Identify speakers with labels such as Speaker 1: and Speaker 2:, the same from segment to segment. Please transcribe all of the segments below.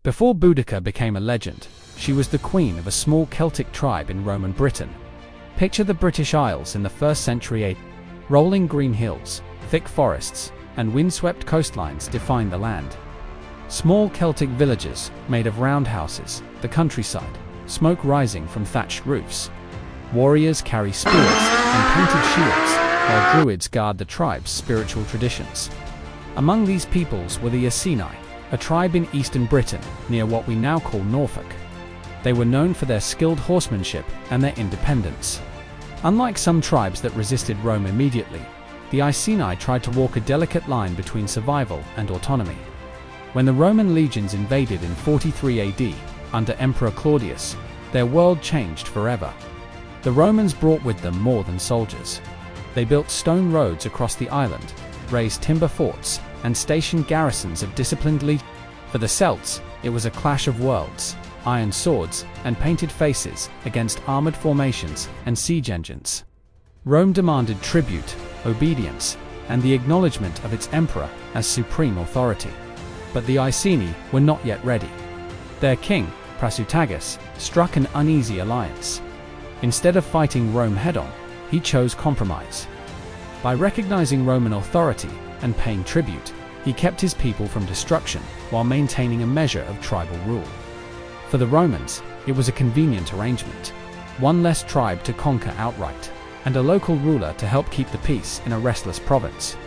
Speaker 1: Before Boudica became a legend, she was the queen of a small Celtic tribe in Roman Britain. Picture the British Isles in the 1st century AD. Rolling green hills, thick forests, and windswept coastlines define the land. Small Celtic villages, made of round houses, the countryside, smoke rising from thatched roofs. Warriors carry spears and painted shields, while druids guard the tribe's spiritual traditions. Among these peoples were the Iceni, a tribe in eastern Britain, near what we now call Norfolk. They were known for their skilled horsemanship and their independence. Unlike some tribes that resisted Rome immediately, the Iceni tried to walk a delicate line between survival and autonomy. When the Roman legions invaded in 43 AD, under Emperor Claudius, their world changed forever. The Romans brought with them more than soldiers. They built stone roads across the island, raised timber forts, and stationed garrisons of disciplined legions. For the Celts, it was a clash of worlds, iron swords and painted faces against armored formations and siege engines. Rome demanded tribute, obedience, and the acknowledgement of its emperor as supreme authority. But the Iceni were not yet ready. Their king, Prasutagus, struck an uneasy alliance. Instead of fighting Rome head-on, he chose compromise. By recognizing Roman authority and paying tribute, he kept his people from destruction while maintaining a measure of tribal rule. For the Romans, it was a convenient arrangement. One less tribe to conquer outright, and a local ruler to help keep the peace in a restless province.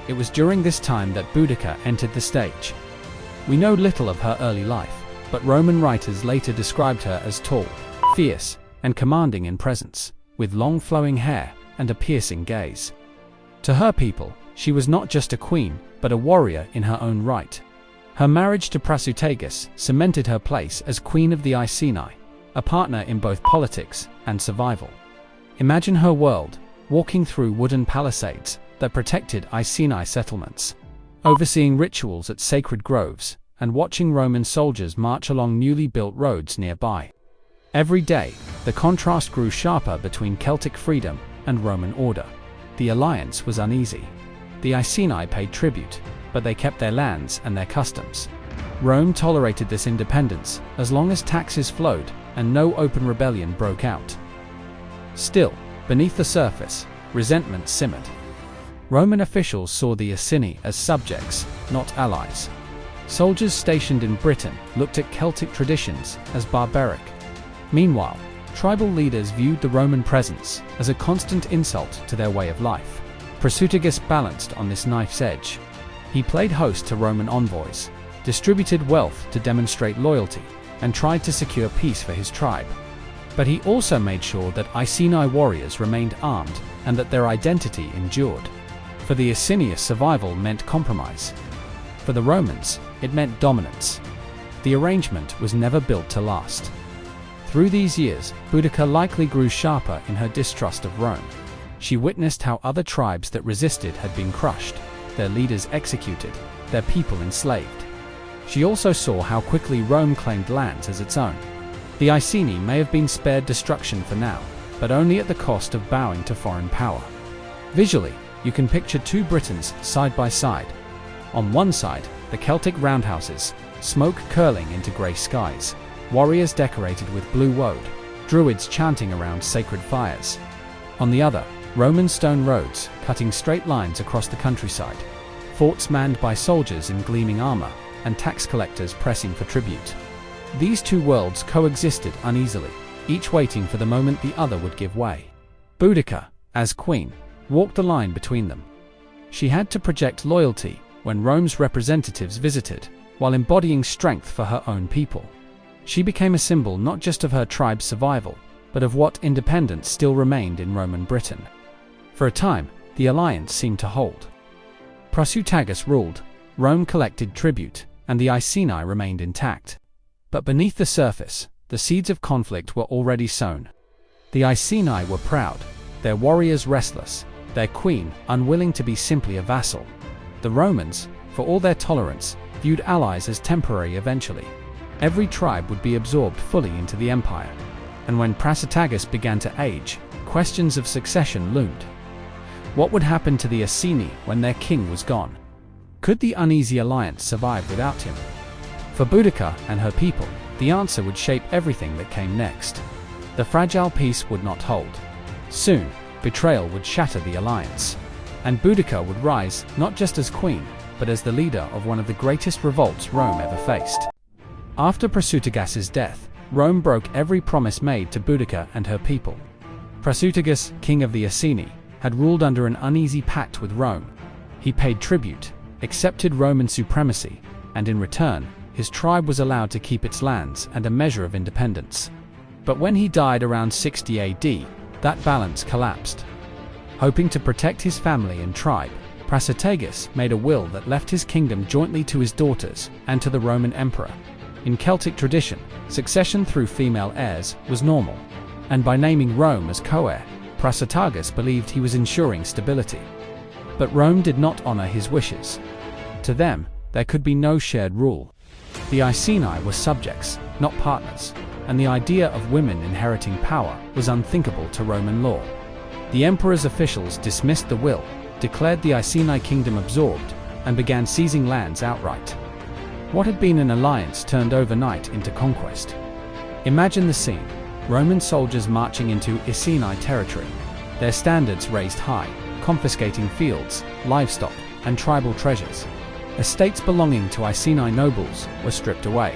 Speaker 1: It was during this time that Boudica entered the stage. We know little of her early life, but Roman writers later described her as tall, fierce, and commanding in presence, with long flowing hair and a piercing gaze. To her people, she was not just a queen, but a warrior in her own right. Her marriage to Prasutagus cemented her place as queen of the Iceni, a partner in both politics and survival. Imagine her world, walking through wooden palisades that protected Iceni settlements, overseeing rituals at sacred groves, and watching Roman soldiers march along newly built roads nearby. Every day, the contrast grew sharper between Celtic freedom and Roman order. The alliance was uneasy. The Iceni paid tribute, but they kept their lands and their customs. Rome tolerated this independence as long as taxes flowed and no open rebellion broke out. Still, beneath the surface, resentment simmered. Roman officials saw the Iceni as subjects, not allies. Soldiers stationed in Britain looked at Celtic traditions as barbaric. Meanwhile, tribal leaders viewed the Roman presence as a constant insult to their way of life. Prasutagus balanced on this knife's edge. He played host to Roman envoys, distributed wealth to demonstrate loyalty, and tried to secure peace for his tribe. But he also made sure that Iceni warriors remained armed and that their identity endured. For the Iceni, survival meant compromise. For the Romans, it meant dominance. The arrangement was never built to last. Through these years, Boudica likely grew sharper in her distrust of Rome. She witnessed how other tribes that resisted had been crushed, their leaders executed, their people enslaved. She also saw how quickly Rome claimed lands as its own. The Iceni may have been spared destruction for now, but only at the cost of bowing to foreign power. Visually, you can picture two Britons side by side. On one side, the Celtic roundhouses, smoke curling into grey skies, warriors decorated with blue woad, druids chanting around sacred fires. On the other, Roman stone roads cutting straight lines across the countryside, forts manned by soldiers in gleaming armor, and tax collectors pressing for tribute. These two worlds coexisted uneasily, each waiting for the moment the other would give way. Boudica, as queen, walked the line between them. She had to project loyalty when Rome's representatives visited, while embodying strength for her own people. She became a symbol not just of her tribe's survival, but of what independence still remained in Roman Britain. For a time, the alliance seemed to hold. Prasutagus ruled, Rome collected tribute, and the Iceni remained intact. But beneath the surface, the seeds of conflict were already sown. The Iceni were proud, their warriors restless, their queen unwilling to be simply a vassal. The Romans, for all their tolerance, viewed allies as temporary eventually. Every tribe would be absorbed fully into the empire. And when Prasutagus began to age, questions of succession loomed. What would happen to the Iceni when their king was gone? Could the uneasy alliance survive without him? For Boudica and her people, the answer would shape everything that came next. The fragile peace would not hold. Soon, betrayal would shatter the alliance. And Boudica would rise, not just as queen, but as the leader of one of the greatest revolts Rome ever faced. After Prasutagas's death, Rome broke every promise made to Boudica and her people. Prasutagas, king of the Iceni, had ruled under an uneasy pact with Rome. He paid tribute, accepted Roman supremacy, and in return, his tribe was allowed to keep its lands and a measure of independence. But when he died around 60 AD, that balance collapsed. Hoping to protect his family and tribe, Prasutagas made a will that left his kingdom jointly to his daughters and to the Roman emperor. In Celtic tradition, succession through female heirs was normal, and by naming Rome as co-heir, Prasutagas believed he was ensuring stability. But Rome did not honor his wishes. To them, there could be no shared rule. The Iceni were subjects, not partners, and the idea of women inheriting power was unthinkable to Roman law. The emperor's officials dismissed the will, declared the Iceni kingdom absorbed, and began seizing lands outright. What had been an alliance turned overnight into conquest. Imagine the scene: Roman soldiers marching into Iceni territory, their standards raised high, confiscating fields, livestock, and tribal treasures. Estates belonging to Iceni nobles were stripped away.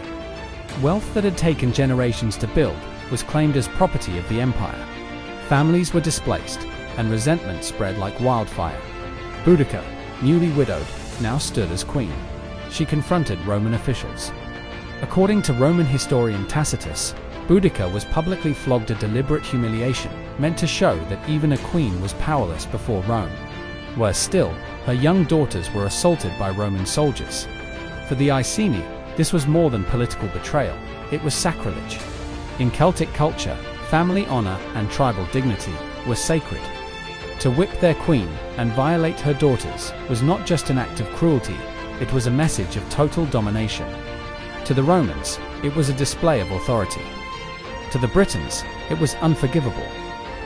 Speaker 1: Wealth that had taken generations to build was claimed as property of the empire. Families were displaced, and resentment spread like wildfire. Boudica, newly widowed, now stood as queen. She confronted Roman officials. According to Roman historian Tacitus, Boudica was publicly flogged, a deliberate humiliation meant to show that even a queen was powerless before Rome. Worse still, her young daughters were assaulted by Roman soldiers. For the Iceni, this was more than political betrayal, it was sacrilege. In Celtic culture, family honor and tribal dignity were sacred. To whip their queen and violate her daughters was not just an act of cruelty, it was a message of total domination. To the Romans, it was a display of authority. To the Britons, it was unforgivable.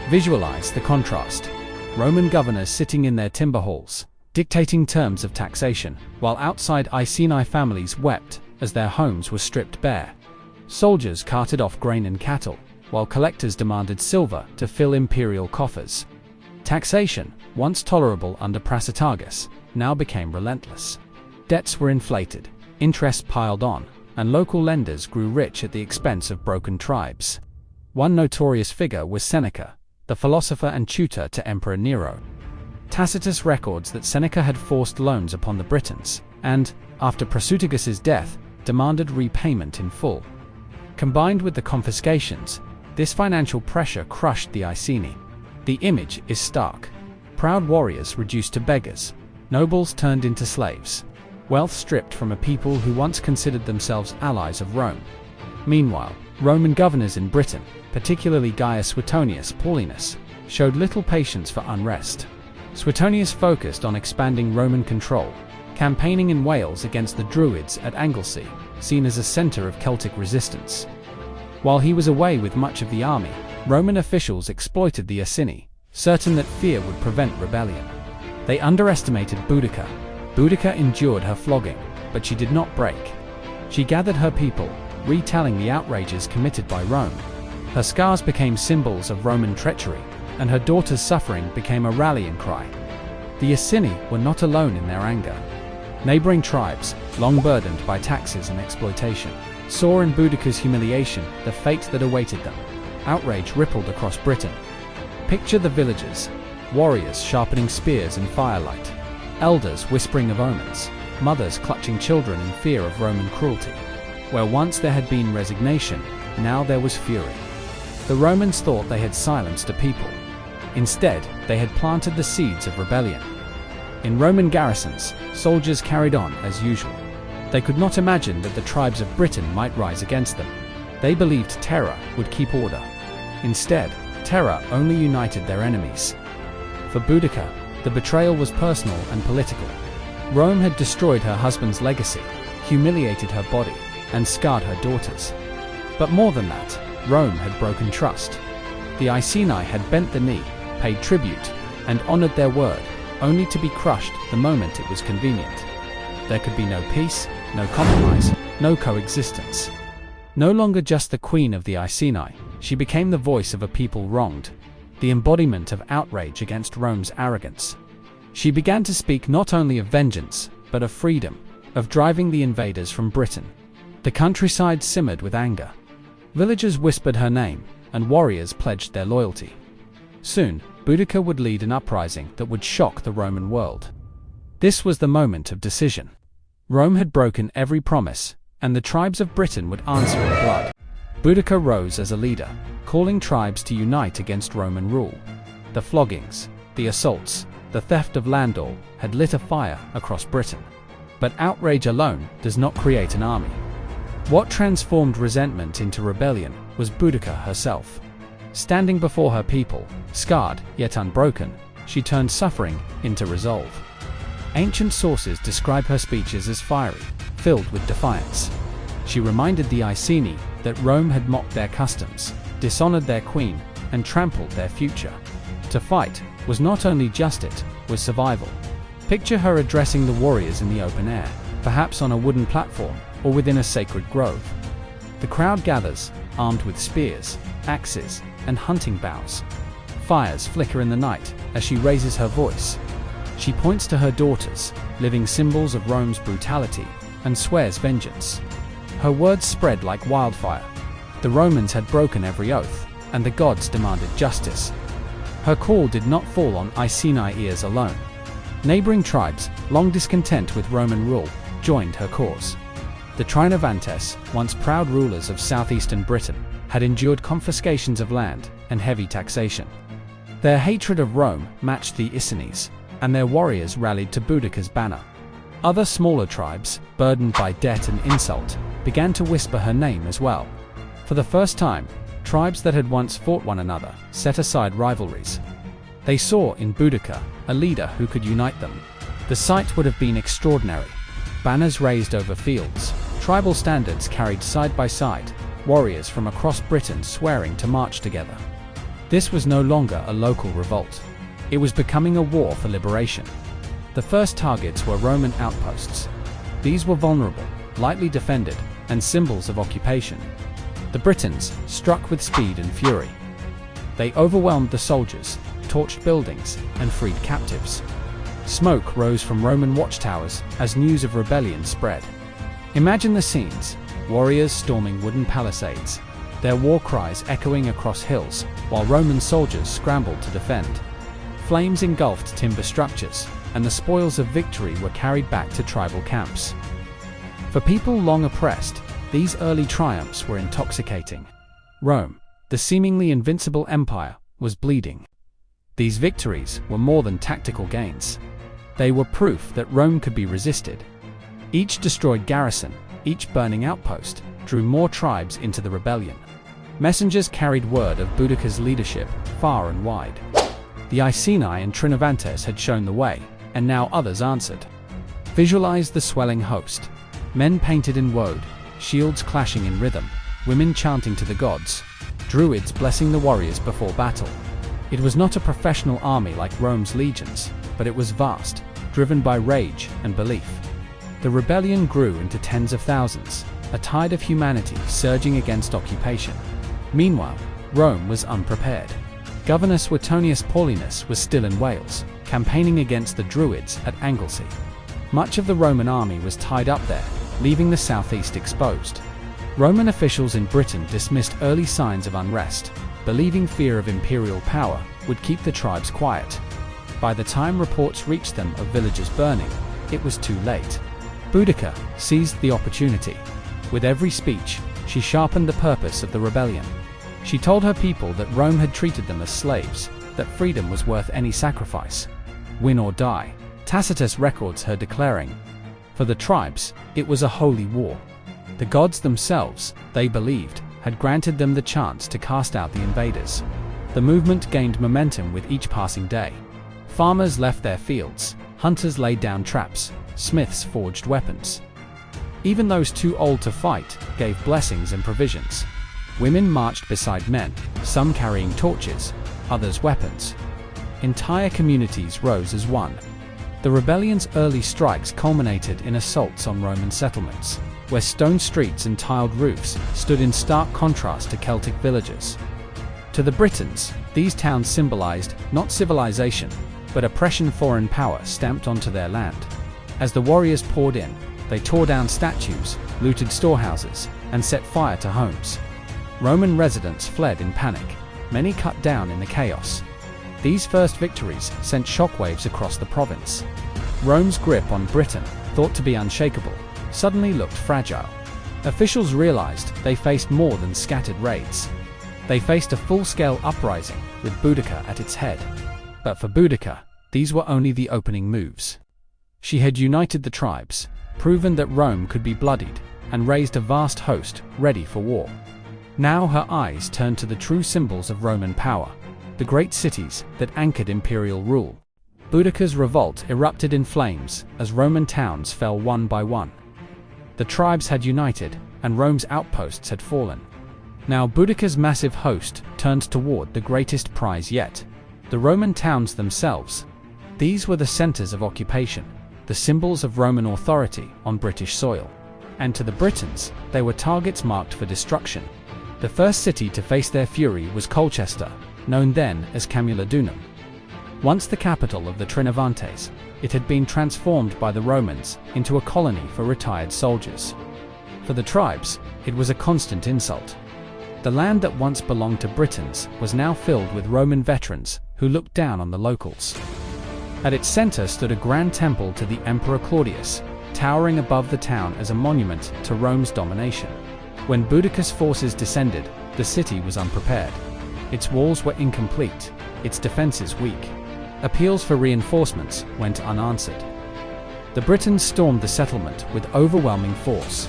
Speaker 1: Visualize the contrast. Roman governors sitting in their timber halls, dictating terms of taxation, while outside Iceni families wept as their homes were stripped bare. Soldiers carted off grain and cattle, while collectors demanded silver to fill imperial coffers. Taxation, once tolerable under Prasutagas, now became relentless. Debts were inflated, interest piled on, and local lenders grew rich at the expense of broken tribes. One notorious figure was Seneca, the philosopher and tutor to Emperor Nero. Tacitus records that Seneca had forced loans upon the Britons, and, after Prasutagas's death, demanded repayment in full. Combined with the confiscations, this financial pressure crushed the Iceni. The image is stark. Proud warriors reduced to beggars, nobles turned into slaves, wealth stripped from a people who once considered themselves allies of Rome. Meanwhile, Roman governors in Britain, particularly Gaius Suetonius Paulinus, showed little patience for unrest. Suetonius focused on expanding Roman control, campaigning in Wales against the Druids at Anglesey, seen as a center of Celtic resistance. While he was away with much of the army, Roman officials exploited the Iceni, certain that fear would prevent rebellion. They underestimated Boudica. Boudica endured her flogging, but she did not break. She gathered her people, retelling the outrages committed by Rome. Her scars became symbols of Roman treachery, and her daughter's suffering became a rallying cry. The Iceni were not alone in their anger. Neighboring tribes, long burdened by taxes and exploitation, saw in Boudica's humiliation the fate that awaited them. Outrage rippled across Britain. Picture the villagers, warriors sharpening spears in firelight, elders whispering of omens, mothers clutching children in fear of Roman cruelty. Where once there had been resignation, now there was fury. The Romans thought they had silenced a people. Instead, they had planted the seeds of rebellion. In Roman garrisons, soldiers carried on as usual. They could not imagine that the tribes of Britain might rise against them. They believed terror would keep order. Instead, terror only united their enemies. For Boudica, the betrayal was personal and political. Rome had destroyed her husband's legacy, humiliated her body, and scarred her daughters. But more than that, Rome had broken trust. The Iceni had bent the knee, paid tribute, and honored their word, only to be crushed the moment it was convenient. There could be no peace, no compromise, no coexistence. No longer just the queen of the Iceni, she became the voice of a people wronged, the embodiment of outrage against Rome's arrogance. She began to speak not only of vengeance, but of freedom, of driving the invaders from Britain. The countryside simmered with anger. Villagers whispered her name, and warriors pledged their loyalty. Soon, Boudica would lead an uprising that would shock the Roman world. This was the moment of decision. Rome had broken every promise, and the tribes of Britain would answer in blood. Boudica rose as a leader, calling tribes to unite against Roman rule. The floggings, the assaults, the theft of landall had lit a fire across Britain. But outrage alone does not create an army. What transformed resentment into rebellion was Boudica herself. Standing before her people, scarred yet unbroken, she turned suffering into resolve. Ancient sources describe her speeches as fiery, filled with defiance. She reminded the Iceni that Rome had mocked their customs, dishonored their queen, and trampled their future. To fight was not only just it, was survival. Picture her addressing the warriors in the open air, perhaps on a wooden platform or within a sacred grove. The crowd gathers, armed with spears, axes, and hunting bows. Fires flicker in the night as she raises her voice. She points to her daughters, living symbols of Rome's brutality, and swears vengeance. Her words spread like wildfire. The Romans had broken every oath, and the gods demanded justice. Her call did not fall on Iceni ears alone. Neighboring tribes, long discontent with Roman rule, joined her cause. The Trinovantes, once proud rulers of southeastern Britain, had endured confiscations of land and heavy taxation. Their hatred of Rome matched the Icenes, and their warriors rallied to Boudica's banner. Other smaller tribes, burdened by debt and insult, began to whisper her name as well. For the first time, tribes that had once fought one another set aside rivalries. They saw in Boudica a leader who could unite them. The sight would have been extraordinary. Banners raised over fields, tribal standards carried side by side, warriors from across Britain swearing to march together. This was no longer a local revolt. It was becoming a war for liberation. The first targets were Roman outposts. These were vulnerable, lightly defended, and symbols of occupation. The Britons struck with speed and fury. They overwhelmed the soldiers, torched buildings, and freed captives. Smoke rose from Roman watchtowers as news of rebellion spread. Imagine the scenes: warriors storming wooden palisades, their war cries echoing across hills, while Roman soldiers scrambled to defend. Flames engulfed timber structures, and the spoils of victory were carried back to tribal camps. For people long oppressed, these early triumphs were intoxicating. Rome, the seemingly invincible empire, was bleeding. These victories were more than tactical gains. They were proof that Rome could be resisted. Each destroyed garrison, each burning outpost, drew more tribes into the rebellion. Messengers carried word of Boudica's leadership far and wide. The Iceni and Trinovantes had shown the way, and now others answered. Visualize the swelling host. Men painted in woad, shields clashing in rhythm, women chanting to the gods, druids blessing the warriors before battle. It was not a professional army like Rome's legions, but it was vast, driven by rage and belief. The rebellion grew into tens of thousands, a tide of humanity surging against occupation. Meanwhile, Rome was unprepared. Governor Suetonius Paulinus was still in Wales, campaigning against the Druids at Anglesey. Much of the Roman army was tied up there, leaving the southeast exposed. Roman officials in Britain dismissed early signs of unrest, believing fear of imperial power would keep the tribes quiet. By the time reports reached them of villages burning, it was too late. Boudica seized the opportunity. With every speech, she sharpened the purpose of the rebellion. She told her people that Rome had treated them as slaves, that freedom was worth any sacrifice. Win or die, Tacitus records her declaring. For the tribes, it was a holy war. The gods themselves, they believed, had granted them the chance to cast out the invaders. The movement gained momentum with each passing day. Farmers left their fields, hunters laid down traps, smiths forged weapons. Even those too old to fight gave blessings and provisions. Women marched beside men, some carrying torches, others weapons. Entire communities rose as one. The rebellion's early strikes culminated in assaults on Roman settlements, where stone streets and tiled roofs stood in stark contrast to Celtic villages. To the Britons, these towns symbolized not civilization, but oppression, foreign power stamped onto their land. As the warriors poured in, they tore down statues, looted storehouses, and set fire to homes. Roman residents fled in panic, many cut down in the chaos. These first victories sent shockwaves across the province. Rome's grip on Britain, thought to be unshakable, suddenly looked fragile. Officials realized they faced more than scattered raids. They faced a full-scale uprising, with Boudica at its head. But for Boudica, these were only the opening moves. She had united the tribes, proven that Rome could be bloodied, and raised a vast host ready for war. Now her eyes turned to the true symbols of Roman power, the great cities that anchored imperial rule. Boudica's revolt erupted in flames as Roman towns fell one by one. The tribes had united, and Rome's outposts had fallen. Now Boudica's massive host turned toward the greatest prize yet, the Roman towns themselves. These were the centers of occupation, the symbols of Roman authority on British soil. And to the Britons, they were targets marked for destruction. The first city to face their fury was Colchester, known then as Camulodunum. Once the capital of the Trinovantes, it had been transformed by the Romans into a colony for retired soldiers. For the tribes, it was a constant insult. The land that once belonged to Britons was now filled with Roman veterans who looked down on the locals. At its center stood a grand temple to the Emperor Claudius, towering above the town as a monument to Rome's domination. When Boudica's forces descended, the city was unprepared. Its walls were incomplete, its defenses weak. Appeals for reinforcements went unanswered. The Britons stormed the settlement with overwhelming force.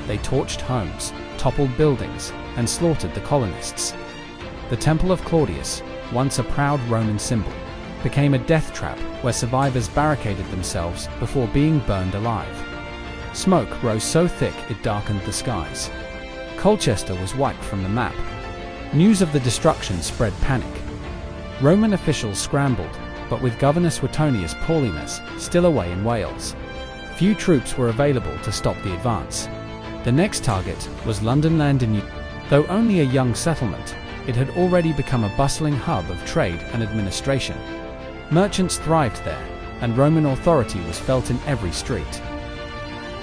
Speaker 1: They torched homes, toppled buildings, and slaughtered the colonists. The Temple of Claudius, once a proud Roman symbol, became a death trap where survivors barricaded themselves before being burned alive. Smoke rose so thick it darkened the skies. Colchester was wiped from the map. News of the destruction spread panic. Roman officials scrambled, but with Governor Suetonius Paulinus still away in Wales, few troops were available to stop the advance. The next target was London Llandudno. Though only a young settlement, it had already become a bustling hub of trade and administration. Merchants thrived there, and Roman authority was felt in every street.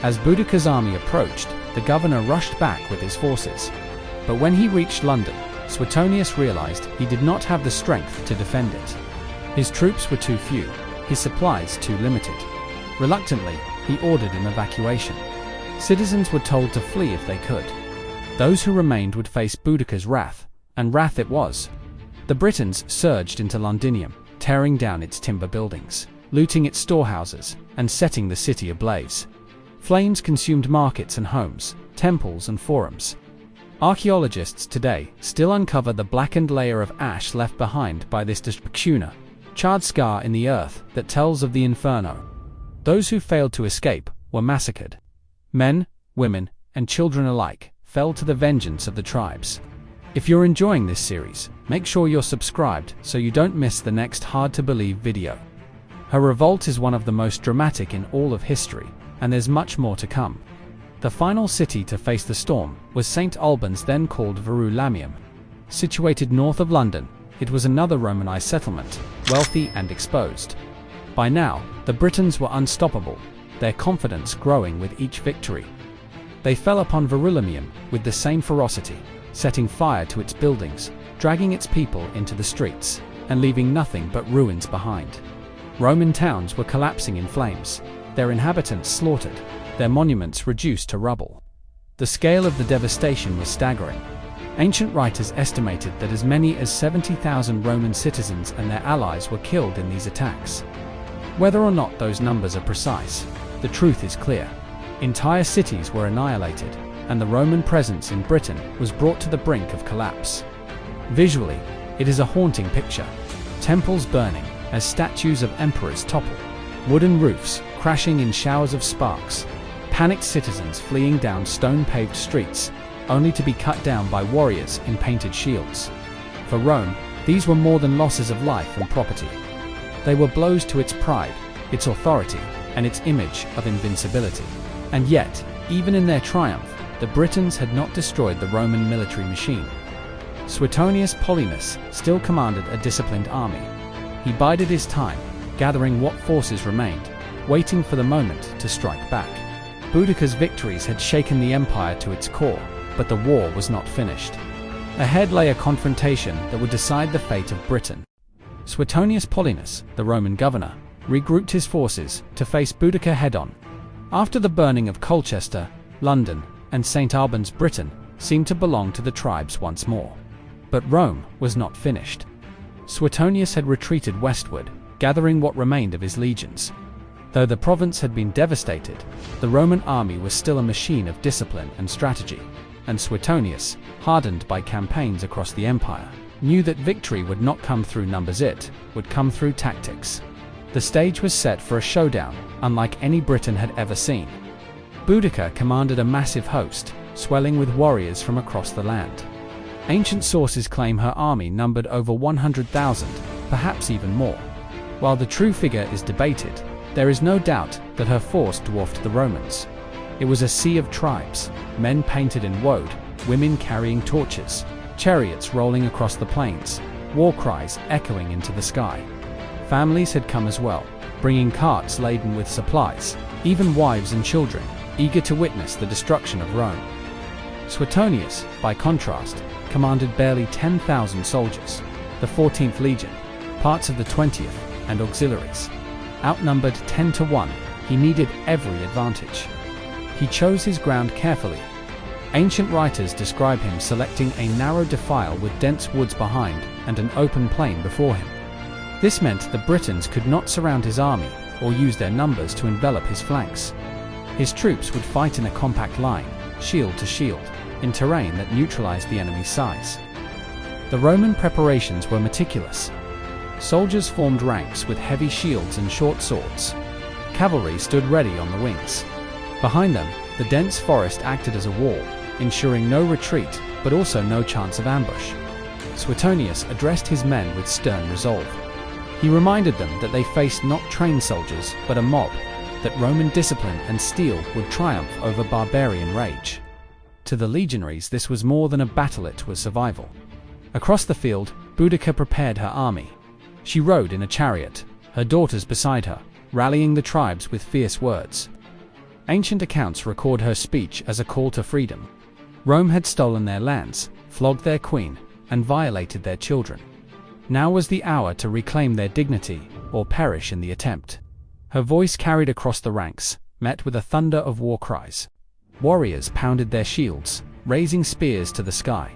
Speaker 1: As Boudica's army approached, the governor rushed back with his forces. But when he reached London, Suetonius realized he did not have the strength to defend it. His troops were too few, his supplies too limited. Reluctantly, he ordered an evacuation. Citizens were told to flee if they could. Those who remained would face Boudica's wrath, and wrath it was. The Britons surged into Londinium, tearing down its timber buildings, looting its storehouses, and setting the city ablaze. Flames consumed markets and homes, temples and forums. Archaeologists today still uncover the blackened layer of ash left behind by this destruction, charred scar in the earth that tells of the inferno. Those who failed to escape were massacred. Men, women, and children alike fell to the vengeance of the tribes. If you're enjoying this series, make sure you're subscribed so you don't miss the next hard-to-believe video. Her revolt is one of the most dramatic in all of history, and there's much more to come. The final city to face the storm was St. Albans, then called Verulamium. Situated north of London, it was another Romanized settlement, wealthy and exposed. By now, the Britons were unstoppable, their confidence growing with each victory. They fell upon Verulamium with the same ferocity, setting fire to its buildings, dragging its people into the streets, and leaving nothing but ruins behind. Roman towns were collapsing in flames, their inhabitants slaughtered, their monuments reduced to rubble. The scale of the devastation was staggering. Ancient writers estimated that as many as 70,000 Roman citizens and their allies were killed in these attacks. Whether or not those numbers are precise, the truth is clear. Entire cities were annihilated, and the Roman presence in Britain was brought to the brink of collapse. Visually, it is a haunting picture. Temples burning as statues of emperors topple, wooden roofs crashing in showers of sparks, panicked citizens fleeing down stone-paved streets, only to be cut down by warriors in painted shields. For Rome, these were more than losses of life and property. They were blows to its pride, its authority, and its image of invincibility. And yet, even in their triumph, the Britons had not destroyed the Roman military machine. Suetonius Paulinus still commanded a disciplined army. He bided his time, gathering what forces remained, waiting for the moment to strike back. Boudica's victories had shaken the empire to its core, but the war was not finished. Ahead lay a confrontation that would decide the fate of Britain. Suetonius Paulinus, the Roman governor, regrouped his forces to face Boudica head-on. After the burning of Colchester, London, and St. Albans, Britain seemed to belong to the tribes once more. But Rome was not finished. Suetonius had retreated westward, gathering what remained of his legions. Though the province had been devastated, the Roman army was still a machine of discipline and strategy, and Suetonius, hardened by campaigns across the empire, knew that victory would not come through numbers, it would come through tactics. The stage was set for a showdown unlike any Britain had ever seen. Boudica commanded a massive host, swelling with warriors from across the land. Ancient sources claim her army numbered over 100,000, perhaps even more. While the true figure is debated, there is no doubt that her force dwarfed the Romans. It was a sea of tribes, men painted in woad, women carrying torches, chariots rolling across the plains, war cries echoing into the sky. Families had come as well, bringing carts laden with supplies, even wives and children, eager to witness the destruction of Rome. Suetonius, by contrast, commanded barely 10,000 soldiers, the 14th Legion, parts of the 20th, and auxiliaries. Outnumbered 10 to 1, he needed every advantage. He chose his ground carefully. Ancient writers describe him selecting a narrow defile with dense woods behind and an open plain before him. This meant the Britons could not surround his army or use their numbers to envelop his flanks. His troops would fight in a compact line, shield to shield, in terrain that neutralized the enemy's size. The Roman preparations were meticulous. Soldiers formed ranks with heavy shields and short swords. Cavalry stood ready on the wings. Behind them, the dense forest acted as a wall, ensuring no retreat, but also no chance of ambush. Suetonius addressed his men with stern resolve. He reminded them that they faced not trained soldiers, but a mob, that Roman discipline and steel would triumph over barbarian rage. To the legionaries, this was more than a battle, it was survival. Across the field, Boudica prepared her army. She rode in a chariot, her daughters beside her, rallying the tribes with fierce words. Ancient accounts record her speech as a call to freedom. Rome had stolen their lands, flogged their queen, and violated their children. Now was the hour to reclaim their dignity, or perish in the attempt. Her voice carried across the ranks, met with a thunder of war cries. Warriors pounded their shields, raising spears to the sky.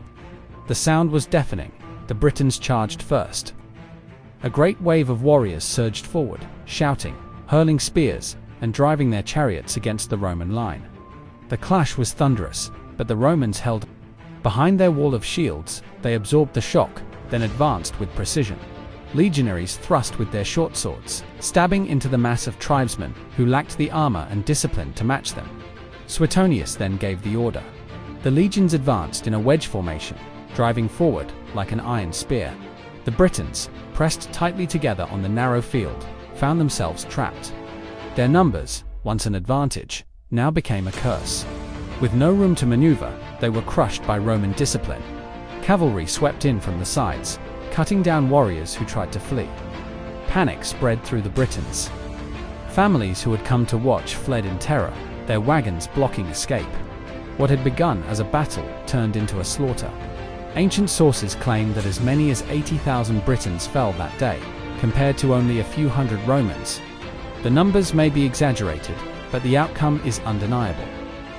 Speaker 1: The sound was deafening. The Britons charged first. A great wave of warriors surged forward, shouting, hurling spears, and driving their chariots against the Roman line. The clash was thunderous, but the Romans held. Behind their wall of shields, they absorbed the shock, then advanced with precision. Legionaries thrust with their short swords, stabbing into the mass of tribesmen who lacked the armor and discipline to match them. Suetonius then gave the order. The legions advanced in a wedge formation, driving forward like an iron spear. The Britons, pressed tightly together on the narrow field, found themselves trapped. Their numbers, once an advantage, now became a curse. With no room to maneuver, they were crushed by Roman discipline. Cavalry swept in from the sides, cutting down warriors who tried to flee. Panic spread through the Britons. Families who had come to watch fled in terror, their wagons blocking escape. What had begun as a battle turned into a slaughter. Ancient sources claim that as many as 80,000 Britons fell that day, compared to only a few hundred Romans. The numbers may be exaggerated, but the outcome is undeniable.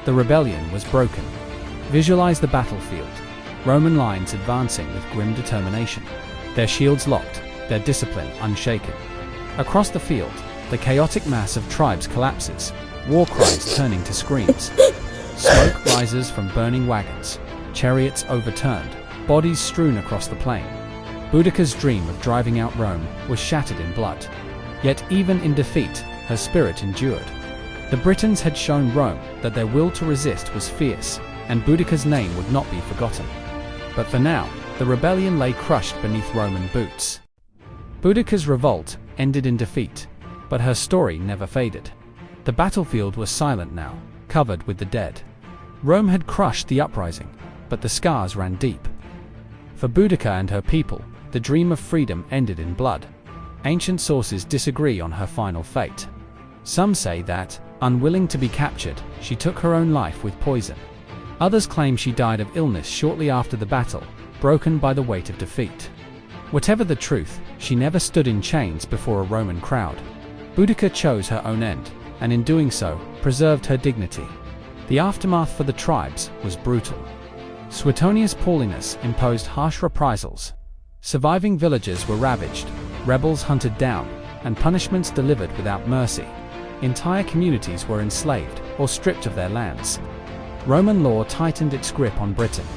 Speaker 1: The rebellion was broken. Visualize the battlefield. Roman lines advancing with grim determination. Their shields locked, their discipline unshaken. Across the field, the chaotic mass of tribes collapses, war cries turning to screams. Smoke rises from burning wagons, chariots overturned, bodies strewn across the plain. Boudica's dream of driving out Rome was shattered in blood. Yet even in defeat, her spirit endured. The Britons had shown Rome that their will to resist was fierce, and Boudica's name would not be forgotten. But for now, the rebellion lay crushed beneath Roman boots. Boudica's revolt ended in defeat, but her story never faded. The battlefield was silent now, covered with the dead. Rome had crushed the uprising, but the scars ran deep. For Boudica and her people, the dream of freedom ended in blood. Ancient sources disagree on her final fate. Some say that, unwilling to be captured, she took her own life with poison. Others claim she died of illness shortly after the battle, broken by the weight of defeat. Whatever the truth, she never stood in chains before a Roman crowd. Boudica chose her own end, and in doing so, preserved her dignity. The aftermath for the tribes was brutal. Suetonius Paulinus imposed harsh reprisals. Surviving villages were ravaged, rebels hunted down, and punishments delivered without mercy. Entire communities were enslaved or stripped of their lands. Roman law tightened its grip on Britain.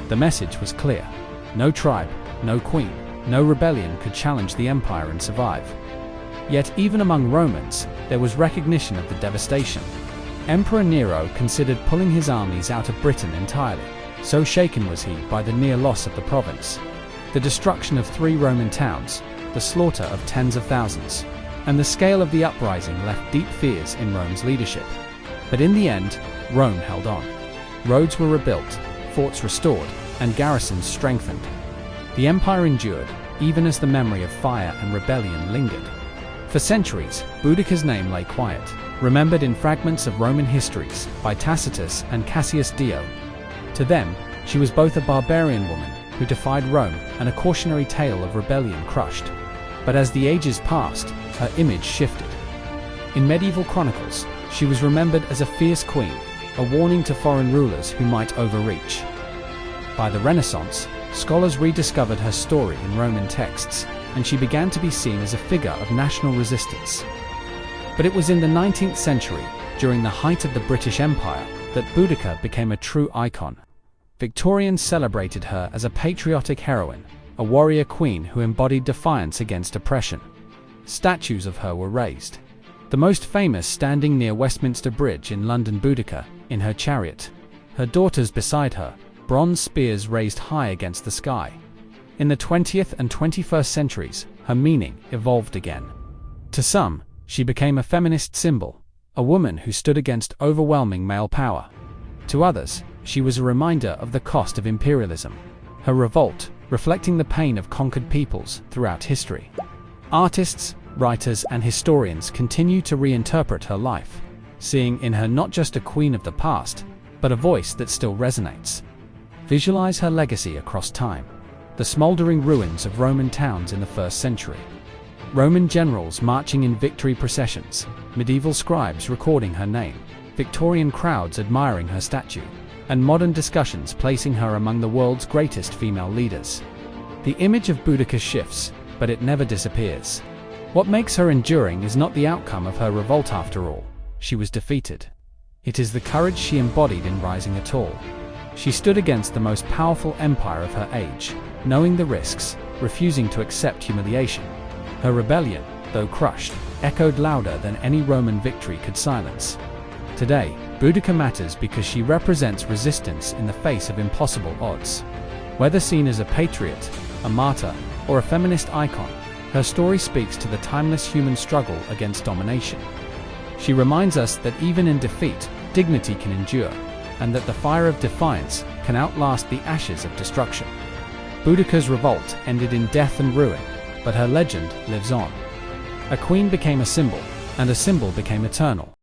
Speaker 1: The message was clear: no tribe, no queen, no rebellion could challenge the empire and survive. Yet even among Romans, there was recognition of the devastation. Emperor Nero considered pulling his armies out of Britain entirely, so shaken was he by the near loss of the province. The destruction of 3 Roman towns, the slaughter of tens of thousands, and the scale of the uprising left deep fears in Rome's leadership. But in the end, Rome held on. Roads were rebuilt, forts restored, and garrisons strengthened. The empire endured, even as the memory of fire and rebellion lingered. For centuries, Boudica's name lay quiet, remembered in fragments of Roman histories by Tacitus and Cassius Dio. To them, she was both a barbarian woman who defied Rome and a cautionary tale of rebellion crushed. But as the ages passed, her image shifted. In medieval chronicles, she was remembered as a fierce queen, a warning to foreign rulers who might overreach. By the Renaissance, scholars rediscovered her story in Roman texts, and she began to be seen as a figure of national resistance. But it was in the 19th century, during the height of the British Empire, that Boudica became a true icon. Victorians celebrated her as a patriotic heroine, a warrior queen who embodied defiance against oppression. Statues of her were raised, the most famous standing near Westminster Bridge in London. Boudica, in her chariot, her daughters beside her, bronze spears raised high against the sky. In the 20th and 21st centuries, her meaning evolved again. To some, she became a feminist symbol, a woman who stood against overwhelming male power. To others, she was a reminder of the cost of imperialism, her revolt reflecting the pain of conquered peoples throughout history. Artists, writers, and historians continue to reinterpret her life, seeing in her not just a queen of the past, but a voice that still resonates. Visualize her legacy across time: the smoldering ruins of Roman towns in the 1st century, Roman generals marching in victory processions, medieval scribes recording her name, Victorian crowds admiring her statue, and modern discussions placing her among the world's greatest female leaders. The image of Boudica shifts, but it never disappears. What makes her enduring is not the outcome of her revolt after all. She was defeated. It is the courage she embodied in rising at all. She stood against the most powerful empire of her age, knowing the risks, refusing to accept humiliation. Her rebellion, though crushed, echoed louder than any Roman victory could silence. Today, Boudica matters because she represents resistance in the face of impossible odds. Whether seen as a patriot, a martyr, or a feminist icon, her story speaks to the timeless human struggle against domination. She reminds us that even in defeat, dignity can endure, and that the fire of defiance can outlast the ashes of destruction. Boudica's revolt ended in death and ruin, but her legend lives on. A queen became a symbol, and a symbol became eternal.